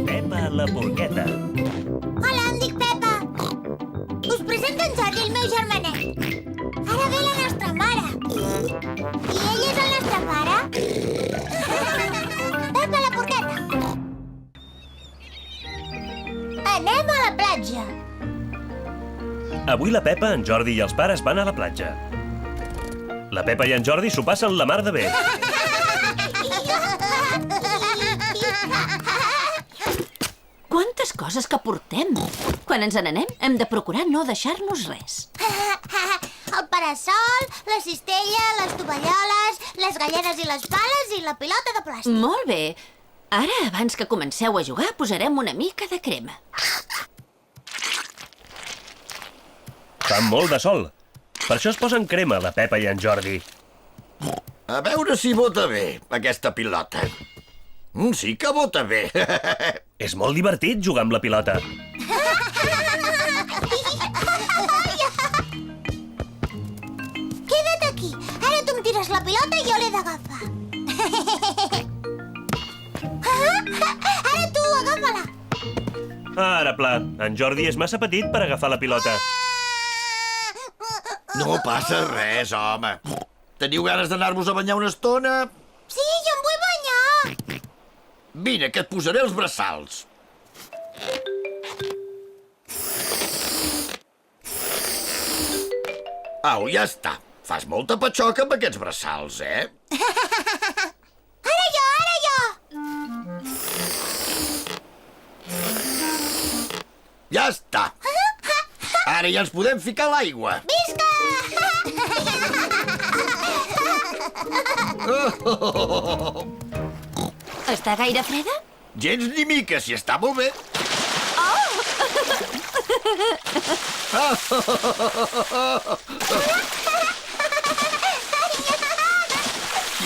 Pepa la porqueta. Hola, em dic Pepa. Us presento en Jordi, el meu germanet. Ara ve la nostra mare. I ell és el nostre pare. Pepa la porqueta. Anem a la platja. Avui la Pepa, en Jordi i els pares van a la platja. La Pepa i en Jordi s'ho passen la mar de bé. Quantes coses que portem! Quan ens n'anem, hem de procurar no deixar-nos res. El parasol, la cistella, les tovalloles, les galledes i les pales i la pilota de plàstic. Molt bé. Ara, abans que comenceu a jugar, posarem una mica de crema. Fa molt de sol. Per això es posen crema la Pepa i en Jordi. A veure si bota bé, aquesta pilota. Sí que bota bé. És molt divertit jugar amb la pilota. Queda't aquí. Ara tu em tires la pilota i jo l'he d'agafar. Ara tu, agafa-la. Ara, pla, en Jordi és massa petit per agafar la pilota. No passa res, home. Teniu ganes d'anar-vos a banyar una estona? Sí, jo em vull banyar. Vine, que et posaré els braçals. Au, ja està. Fas molta patxoca amb aquests braçals, eh? Ara jo, ara jo. Ja està. Ara ja ens podem ficar a l'aigua. Visca! Està gaire freda? Gens ni mica, si està molt bé.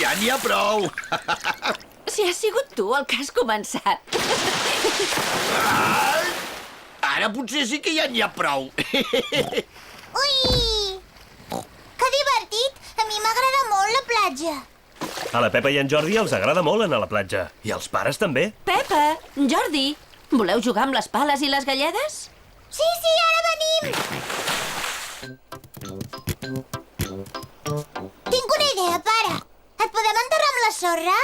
Ja n'hi ha prou. Si has sigut tu el que has començat. Ara potser sí que ja n'hi ha prou. Ui! Que divertit! A mi m'agrada molt la platja. A la Pepa i en Jordi els agrada molt anar a la platja. I als pares també. Pepa, Jordi, voleu jugar amb les pales i les galledes? Sí, sí, ara venim! Tinc una idea, pare. Et podem enterrar amb la sorra?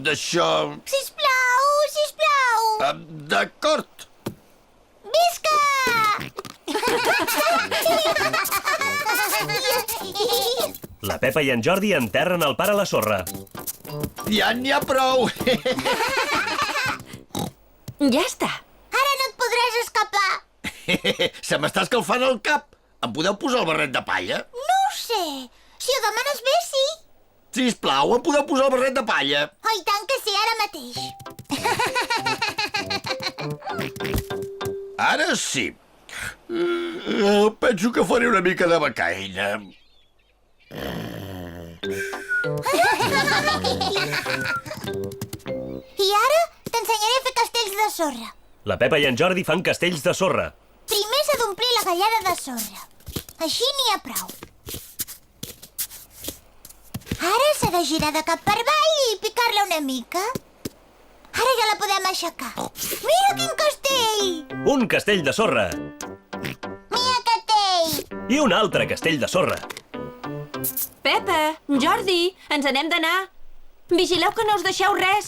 D'això... Sisplau, sisplau! D'acord. Visca! La Pepa i en Jordi enterren el pare a la sorra. Ja n'hi ha prou. Ja està. Ara no et podràs escapar. Se m'està escalfant el cap. Em podeu posar el barret de palla? No ho sé. Si ho demanes bé, sí. Sisplau, em podeu posar el barret de palla? Oh, i tant que sí, ara mateix. Ara sí. Penso que faré una mica de becaina. I ara t'ensenyaré a fer castells de sorra. La Pepa i en Jordi fan castells de sorra. Primer s'ha d'omplir la galleda de sorra. Així n'hi ha prou. Ara s'ha de girar de cap per avall i picar-la una mica. Ara ja la podem aixecar. Mira quin castell! Un castell de sorra. Mira castell! I un altre castell de sorra. Pepa, Jordi, ens n'hem d'anar. Vigileu que no us deixeu res.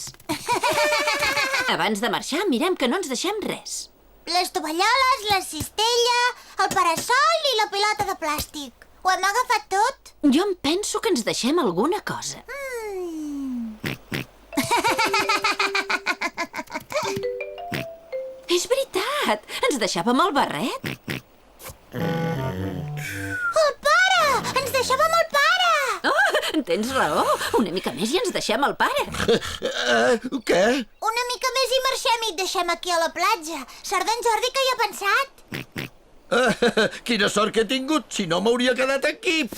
Abans de marxar, mirem que no ens deixem res. Les tovalloles, la cistella, el parasol i la pilota de plàstic. Ho hem agafat tot? Jo em penso que ens deixem alguna cosa. És veritat, ens deixàvem el barret. El pare! Ens deixàvem el pare! Oh, tens raó, una mica més i ens deixem el pare. Què? Una mica més i marxem i et deixem aquí a la platja. Sort d'en Jordi que hi ha pensat. Quina sort que he tingut, si no m'hauria quedat aquí.